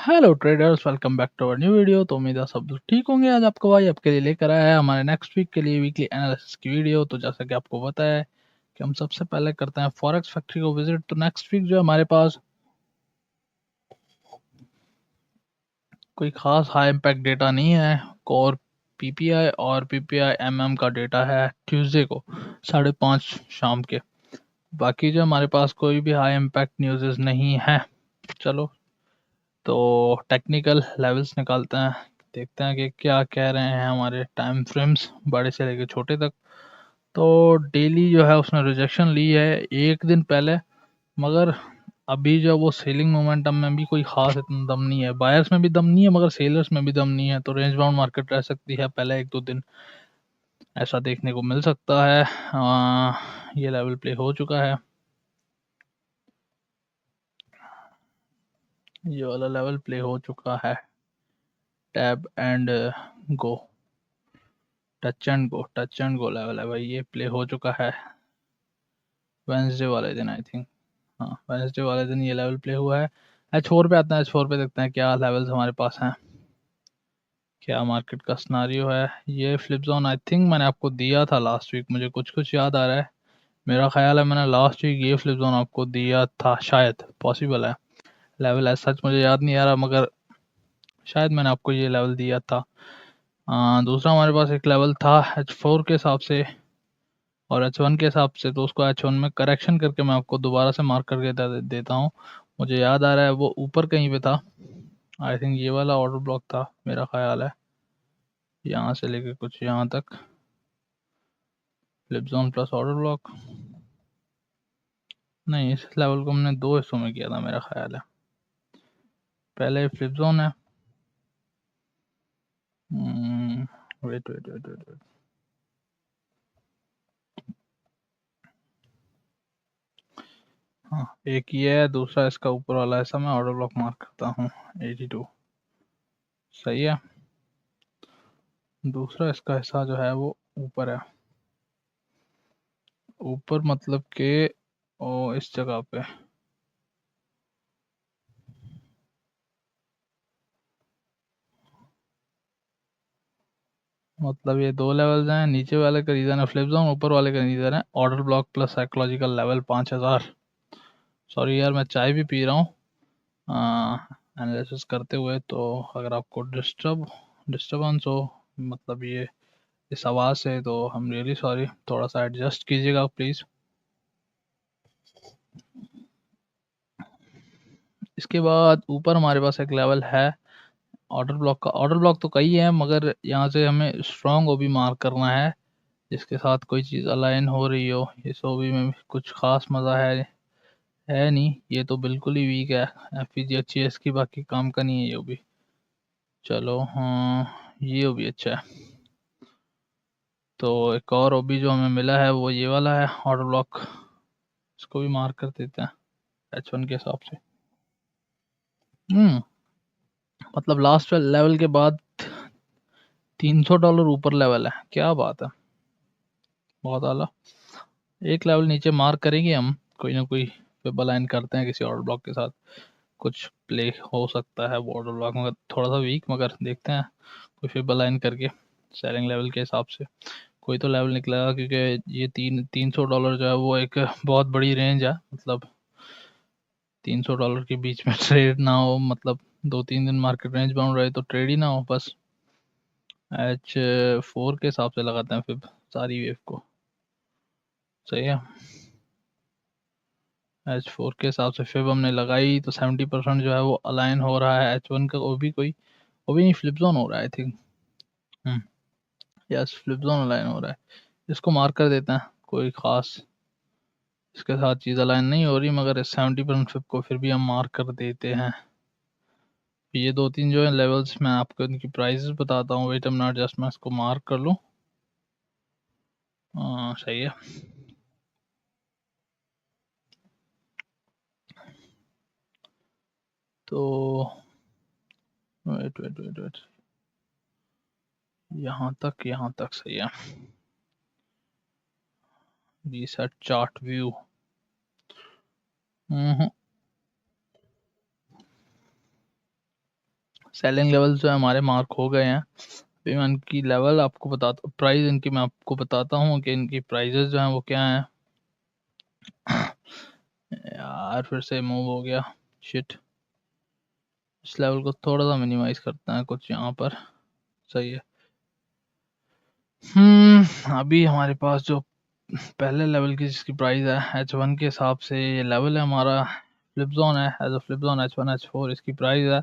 Hello traders, welcome back to our new video. तो उम्मीद है सब लोग ठीक होंगे। आज आपको भाई आपके लिए लेकर आया है हमारे नेक्स्ट वीक के लिए वीकली एनालिसिस की वीडियो। तो जैसा कि आपको पता है कि हम सबसे पहले करते हैं फॉरेक्स फैक्ट्री को विजिट। तो नेक्स्ट वीक जो है हमारे पास कोई खास हाई इम्पैक्ट डेटा नहीं है। कोर पीपीआई और पीपीआई एमएम का डेटा है ट्यूसडे को 5:30 शाम के। बाकी जो हमारे पास कोई भी हाई इम्पैक्ट न्यूज़ नहीं है। चलो तो टेक्निकल लेवल्स निकालते हैं, देखते हैं कि क्या कह रहे हैं हमारे टाइम फ्रेम्स बड़े से लेकर छोटे तक। तो डेली जो है उसने रिजेक्शन ली है एक दिन पहले, मगर अभी जो वो सेलिंग मोमेंटम में भी कोई खास इतना दम नहीं है। बायर्स में भी दम नहीं है मगर सेलर्स में भी दम नहीं है। तो रेंज बाउंड मार्केट रह सकती है पहले एक दो दिन, ऐसा देखने को मिल सकता है। ये लेवल प्ले हो चुका है, ये वाला लेवल प्ले हो चुका है। Tab and go, touch and go level है भाई, ये प्ले हो चुका है वेंसडे वाले दिन आई थिंक। हाँ, वेंसडे वाले दिन ये लेवल प्ले हुआ है। H4 पे आते हैं, H4 पे देखते हैं क्या लेवल्स हमारे पास हैं, क्या मार्केट का सिनारियो है। ये फ्लिप जोन आई थिंक मैंने आपको दिया था लास्ट वीक, मुझे कुछ कुछ याद आ रहा है। मेरा ख्याल है मैंने लास्ट वीक ये फ्लिप जोन आपको दिया था, शायद पॉसिबल है। लेवल एज सच मुझे याद नहीं आ रहा, मगर शायद मैंने आपको ये लेवल दिया था। दूसरा हमारे पास एक लेवल था H4 के हिसाब से और H1 के हिसाब से, तो उसको H1 में करेक्शन करके मैं आपको दोबारा से मार्क करके देता हूँ। मुझे याद आ रहा है वो ऊपर कहीं पे था, आई थिंक ये वाला ऑर्डर ब्लॉक था मेरा ख्याल है, यहाँ से लेके कुछ यहाँ तक flip zone plus order block. नहीं, इस लेवल को हमने दो हिस्सों में किया था मेरा ख्याल है। पहले फ्लिप जोन है, wait wait wait wait wait, हाँ एक ये है, दूसरा इसका ऊपर वाला ऐसा मैं ऑर्डर ब्लॉक मार्क करता हूँ 82, सही है। दूसरा इसका हिस्सा जो है वो ऊपर है, ऊपर मतलब के ओ इस जगह पे, मतलब ये दो लेवल्स हैं। नीचे वाले का रीज़न है फ्लिप जोन, ऊपर वाले का रीज़न है order block plus psychological level 5000। Sorry यार, मैं चाय भी पी रहा हूँ एनालिसिस करते हुए, तो अगर आपको डिस्टर्बेंस हो, मतलब ये इस आवाज़ से, तो हम रियली सॉरी, थोड़ा सा एडजस्ट कीजिएगा प्लीज़। इसके बाद ऊपर हमारे पास एक लेवल है ऑर्डर ब्लॉक का। ऑर्डर ब्लॉक तो कई है, मगर यहाँ से हमें स्ट्रॉन्ग ओबी मार्क करना है जिसके साथ कोई चीज़ अलाइन हो रही हो। इस ओबी में भी कुछ खास मज़ा है नहीं, ये तो बिल्कुल ही वीक है। FPGA की बाकी काम का नहीं है ये ओबी। चलो हाँ, ये ओबी अच्छा है। तो एक और ओबी जो हमें मिला है वो ये वाला है ऑर्डर ब्लॉक, इसको भी मार्क कर देते हैं H1 के हिसाब से। मतलब लास्ट लेवल के बाद $300 ऊपर लेवल है, क्या बात है, बहुत आला। एक लेवल नीचे मार्क करेंगे हम, कोई ना कोई वेब अलाइन करते हैं किसी और ब्लॉक के साथ, कुछ प्ले हो सकता है बॉर्डर ब्लॉक, मगर थोड़ा सा वीक, मगर देखते हैं कोई वेब अलाइन करके सेलिंग लेवल के हिसाब से कोई तो लेवल निकलेगा। क्योंकि ये $300 जो है वो एक बहुत बड़ी रेंज है, मतलब $300 के बीच में ट्रेड ना हो, मतलब 2-3 दिन मार्केट रेंज बाउंड रहे तो ट्रेड ही ना हो बस। H4 के हिसाब से लगाते हैं फिर सारी वेव को, सही है। H4 के हिसाब से फिर हमने लगाई तो 70% जो है वो अलाइन हो रहा है H1 का, वो भी नहीं, फ्लिप जोन हो रहा है I think. Yes, flip zone align हो रहा है, इसको मार्क कर देते हैं। कोई खास इसके साथ चीज़ अलाइन नहीं हो रही, मगर इस 70% फ्लिप को फिर भी हम मार्क कर देते हैं। ये दो तीन जो है लेवल्स, मैं आपको इनकी प्राइसेस बताता हूँ। वेट मिनट, जस्ट मैं इसको मार्क कर लूँ। सही है। तो वेट वेट वेट वेट, यहाँ तक सही है। Reset chart view, selling level जो है हमारे मार्क हो गए हैं। अभी मैं इनकी लेवल आपको बताता, प्राइस इनकी मैं आपको बताता हूँ कि इनकी प्राइजेस जो हैं वो क्या हैं। यार फिर से मूव हो गया, शिट। इस लेवल को थोड़ा सा मिनिमाइज करते हैं कुछ यहाँ पर, सही है। अभी हमारे पास जो पहले लेवल की जिसकी प्राइस है H1 के हिसाब से, ये लेवल है हमारा फ्लिप जोन है। As a flip zone H1 H4 इसकी प्राइस है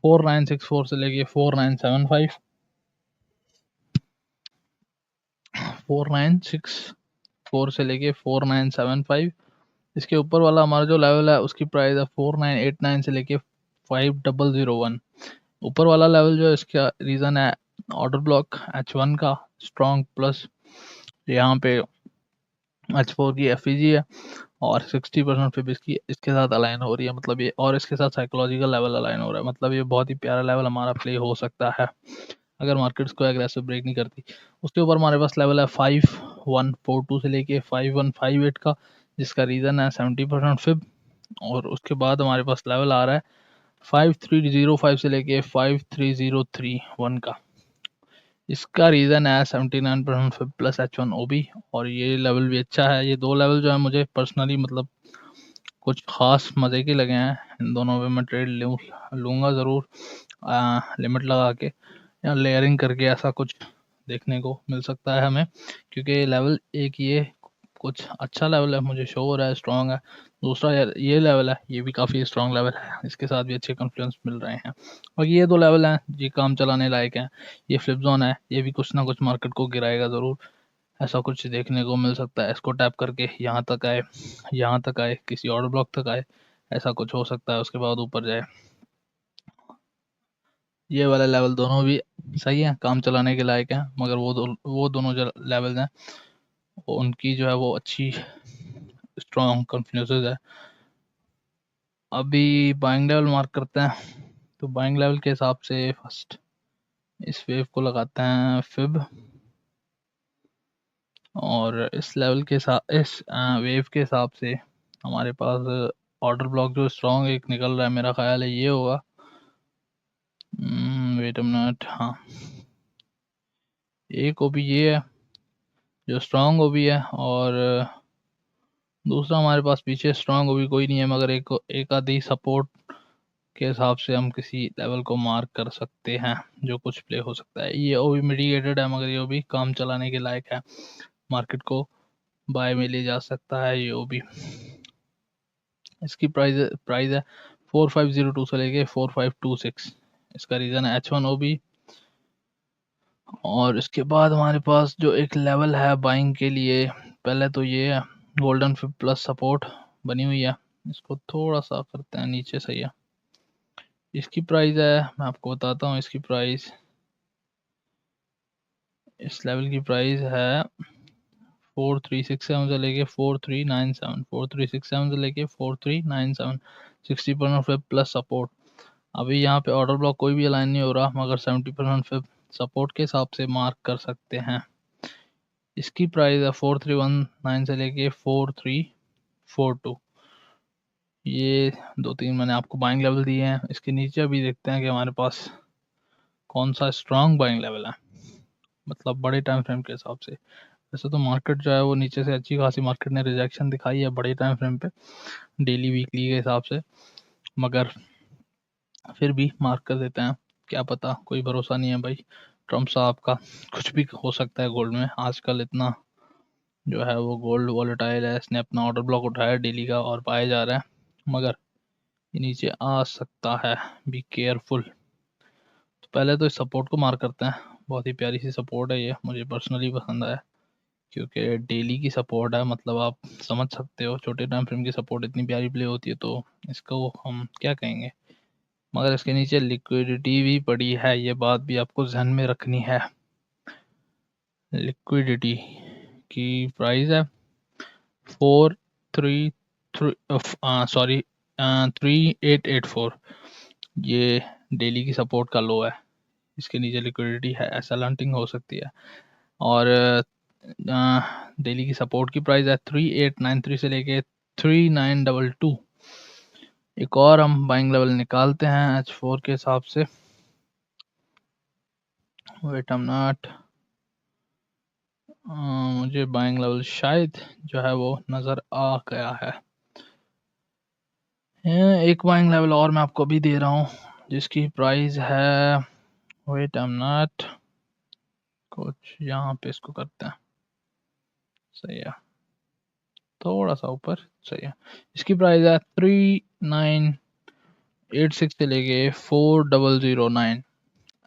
4964 से लेके 4975। 4964 से लेके 4975। इसके ऊपर वाला हमारा जो लेवल है उसकी प्राइस है 4989 से लेके 5001। ऊपर वाला लेवल जो है इसका रीज़न है ऑर्डर ब्लॉक H1 का स्ट्रॉन्ग, प्लस यहाँ पे H4 की एफईजी है और 60% फिर इसकी इसके साथ अलाइन हो रही है, मतलब ये, और इसके साथ साइकोलॉजिकल लेवल अलाइन हो रहा है, मतलब ये बहुत ही प्यारा लेवल हमारा प्ले हो सकता है अगर मार्केट्स को एग्रेसिव ब्रेक नहीं करती। उसके ऊपर हमारे पास लेवल है 5142 से लेके 5158 का, जिसका रीज़न है 70% फिब। और उसके बाद हमारे पास लेवल आ रहा है 5305 से लेके 53031 का, इसका रीज़न है 79% फिब प्लस H1 OB। और ये लेवल भी अच्छा है। ये दो लेवल जो है मुझे पर्सनली मतलब कुछ ख़ास मज़े के लगे हैं। इन दोनों पे मैं ट्रेड लूँगा ज़रूर, लिमिट लगा के या लेयरिंग करके, ऐसा कुछ देखने को मिल सकता है हमें, क्योंकि लेवल एक ये कुछ अच्छा लेवल है, मुझे शो हो रहा है स्ट्रॉन्ग है। दूसरा ये लेवल है, ये भी काफ़ी स्ट्रॉन्ग लेवल है, इसके साथ भी अच्छे कॉन्फ्लुएंस मिल रहे हैं। और ये दो लेवल हैं जी काम चलाने लायक हैं। ये फ्लिप जोन है, ये भी कुछ ना कुछ मार्केट को गिराएगा ज़रूर, ऐसा कुछ देखने को मिल सकता है। इसको टैप करके यहाँ तक आए, यहाँ तक आए, किसी और ब्लॉक तक आए, ऐसा कुछ हो सकता है, उसके बाद ऊपर जाए। ये वाला लेवल दोनों भी सही है, काम चलाने के लायक हैं, मगर वो दोनों जो लेवल्स हैं उनकी जो है वो अच्छी स्ट्रॉन्ग कन्फ्लुएंसेस है। अभी बाइंग लेवल मार्क करते हैं, तो बाइंग लेवल के हिसाब से फर्स्ट इस वेव को लगाते हैं फिब, और इस लेवल के साथ इस वेव के हिसाब से हमारे पास ऑर्डर ब्लॉक जो स्ट्रॉन्ग एक निकल रहा है, मेरा ख्याल है ये होगा। वेट अ मिनट, हाँ, एक ओबी ये है जो स्ट्रॉन्ग ओबी है, और दूसरा हमारे पास पीछे स्ट्रॉन्ग ओबी कोई नहीं है, मगर एक आधी सपोर्ट के हिसाब से हम किसी लेवल को मार्क कर सकते हैं जो कुछ प्ले हो सकता है। ये ओबी मिटिगेटेड है, मगर ये ओबी काम चलाने के लायक है, मार्केट को बाय में ले जा सकता है ये ओबी। इसकी प्राइस है 4502 से लेके 4526। इसका रीज़न है H1 OB। और इसके बाद हमारे पास जो एक लेवल है बाइंग के लिए, पहले तो ये है गोल्डन फिब प्लस सपोर्ट बनी हुई है, इसको थोड़ा सा करते हैं नीचे, सही है। इसकी प्राइस है, मैं आपको बताता हूँ इसकी प्राइस, इस लेवल की प्राइस है 4367 से लेके 4397, 4367 से लेके 4397, 60% फिब प्लस सपोर्ट। अभी यहाँ पे ऑर्डर ब्लॉक कोई भी अलाइन नहीं हो रहा, मगर 70% फिब सपोर्ट के हिसाब से मार्क कर सकते हैं। इसकी प्राइस है 4319 से लेके 4342। ये दो तीन मैंने आपको बाइंग लेवल दिए हैं। इसके नीचे अभी देखते हैं कि हमारे पास कौन सा स्ट्रॉन्ग बाइंग लेवल है, मतलब बड़े टाइम फ्रेम के हिसाब से। वैसे तो मार्केट जो है वो नीचे से अच्छी खासी मार्केट ने रिजेक्शन दिखाई है बड़े टाइम फ्रेम पे, डेली वीकली के हिसाब से, मगर फिर भी मार्क कर देते हैं, क्या पता, कोई भरोसा नहीं है भाई ट्रम्प साहब का, कुछ भी हो सकता है गोल्ड में। आजकल इतना जो है वो गोल्ड वॉलेटाइल है, इसने अपना ऑर्डर ब्लॉक उठाया डेली का और पाया जा रहा है, मगर ये नीचे आ सकता है, बी केयरफुल। तो पहले तो इस सपोर्ट को मार्क करते हैं, बहुत ही प्यारी सी सपोर्ट है ये, मुझे पर्सनली पसंद है, क्योंकि डेली की सपोर्ट है, मतलब आप समझ सकते हो छोटे टाइम फ्रेम की सपोर्ट इतनी प्यारी प्ले होती है, तो इसको हम क्या कहेंगे। मगर इसके नीचे लिक्विडिटी भी पड़ी है, ये बात भी आपको ध्यान में रखनी है। लिक्विडिटी की प्राइस है 3884, ये डेली की सपोर्ट का लो है, इसके नीचे लिक्विडिटी है, ऐसा लंटिंग हो सकती है। और डेली की सपोर्ट की प्राइस है 3893 से लेके 3922। एक और हम बाइंग लेवल निकालते हैं H4 के हिसाब से, वेट आई एम नॉट, मुझे बाइंग लेवल शायद जो है वो नज़र आ गया है। एक बाइंग लेवल और मैं आपको अभी दे रहा हूँ जिसकी प्राइस है, वेट आई एम नॉट, कुछ यहाँ पे इसको करते हैं, सही है, थोड़ा सा ऊपर, सही है। इसकी प्राइस है 3986 से लेके 4009।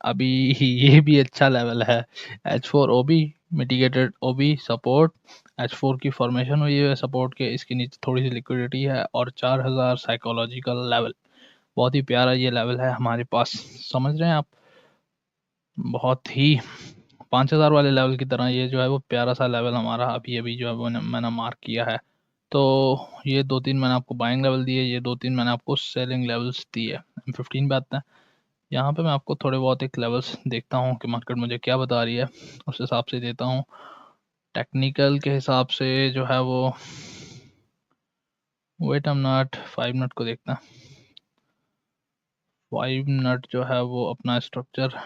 अभी ये भी अच्छा लेवल है। H4 OB mitigated OB support, H4 की फॉर्मेशन हुई है सपोर्ट के, इसके नीचे थोड़ी सी लिक्विडिटी है और 4000 साइकोलॉजिकल लेवल। बहुत ही प्यारा ये लेवल है हमारे पास, समझ रहे हैं आप, बहुत ही 5000 वाले लेवल की तरह ये जो है वो प्यारा सा लेवल हमारा अभी अभी जो है वो मैंने मार्क किया है। तो ये 2-3 मैंने आपको बाइंग लेवल दिए, ये 2-3 मैंने आपको सेलिंग लेवल्स दिए। M15 पे आते हैं, यहाँ पे मैं आपको थोड़े बहुत एक लेवल्स देखता हूँ कि मार्केट मुझे क्या बता रही है, उस हिसाब से देता हूँ। टेक्निकल के हिसाब से जो है वो, वेट एम नॉट 5 मिनट को देखते हैं। 5 मिनट जो है वो अपना स्ट्रक्चर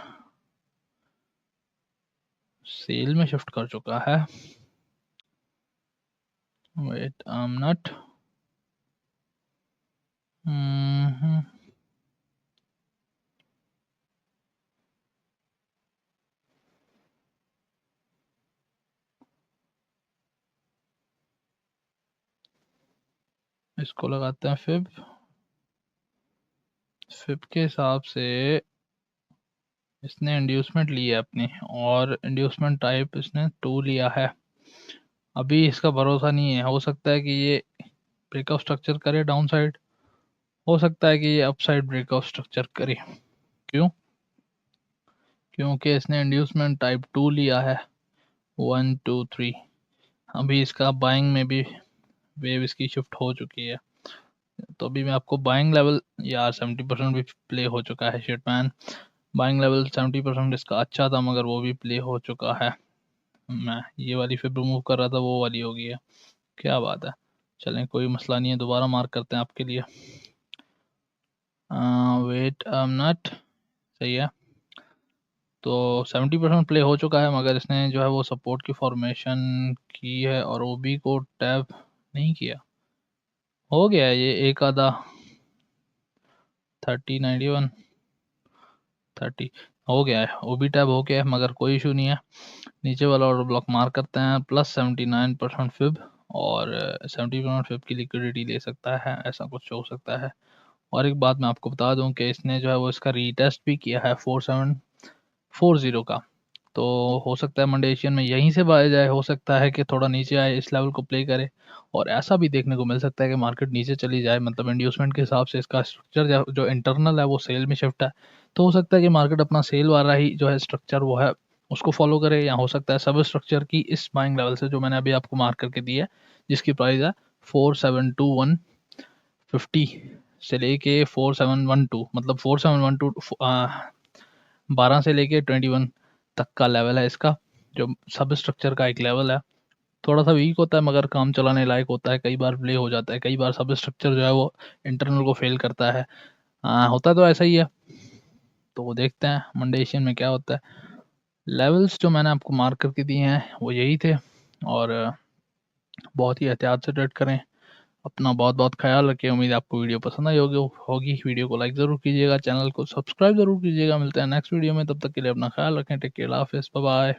सेल में शिफ्ट कर चुका है। वेट आई एम नॉट, इसको लगाते हैं फिब के हिसाब से। इसने इंड्यूसमेंट ली है अपनी, और इंड्यूसमेंट टाइप इसने 2 लिया है। अभी इसका भरोसा नहीं है, हो सकता है कि ये ब्रेकआउट स्ट्रक्चर करे डाउन साइड, हो सकता है कि ये अपसाइड ब्रेकआउट स्ट्रक्चर करे। क्यों? क्योंकि इसने इंड्यूसमेंट टाइप 2 लिया है, 1 2 3। अभी इसका बाइंग में भी वेव इसकी शिफ्ट हो चुकी है। तो अभी मैं आपको बाइंग लेवल, यार 70% भी प्ले हो चुका है, शिटमैन। बाइंग लेवल 70% इसका अच्छा था मगर वो भी प्ले हो चुका है। मैं ये वाली फिर रिमूव कर रहा था, वो वाली हो गई है, क्या बात है। चलें कोई मसला नहीं है, दोबारा मार्क करते हैं आपके लिए। वेट आई एम नॉट, सही है। तो 70% प्ले हो चुका है मगर इसने जो है वो सपोर्ट की फॉर्मेशन की है और ओबी को टैप नहीं किया। हो गया है ये एक आधा 3091 30 हो गया है, ओबी टैब हो गया है मगर कोई इशू नहीं है। नीचे वाला ऑर्डर ब्लॉक मार्क करते हैं, प्लस 79% फिब और 70% फिब की लिक्विडिटी ले सकता है, ऐसा कुछ हो सकता है। और एक बात मैं आपको बता दूं कि इसने जो है वो इसका रीटेस्ट भी किया है 4740 का। तो हो सकता है मंडे एशियन में यहीं से बाय जाए, हो सकता है कि थोड़ा नीचे आए, इस लेवल को प्ले करे, और ऐसा भी देखने को मिल सकता है कि मार्केट नीचे चली जाए, मतलब इंड्यूसमेंट के हिसाब से इसका स्ट्रक्चर जो इंटरनल है वो सेल में शिफ्ट है। तो हो सकता है कि मार्केट अपना सेल वाला ही जो है स्ट्रक्चर वो है उसको फॉलो करे, या हो सकता है सब स्ट्रक्चर की इस बाइंग लेवल से जो मैंने अभी आपको मार्क करके दी है, जिसकी प्राइस है 472150 से लेके 4712, मतलब 4712 12 से लेके 21 तक का लेवल है इसका, जो सब स्ट्रक्चर का एक लेवल है। थोड़ा सा वीक होता है मगर काम चलाने लायक होता है, कई बार प्ले हो जाता है, कई बार सब स्ट्रक्चर जो है वो इंटरनल को फेल करता है। होता तो ऐसा ही है। तो देखते हैं मंडे एशियन में क्या होता है। लेवल्स जो मैंने आपको मार्क करके दिए हैं वो यही थे, और बहुत ही एहतियात से ट्रेड करें। अपना बहुत बहुत ख्याल रखें। उम्मीद है आपको वीडियो पसंद आई होगी। वीडियो को लाइक ज़रूर कीजिएगा, चैनल को सब्सक्राइब ज़रूर कीजिएगा। मिलते हैं नेक्स्ट वीडियो में, तब तक के लिए अपना ख्याल रखें। टेक केयर, अल्लाह हाफिज़, बाय बाय।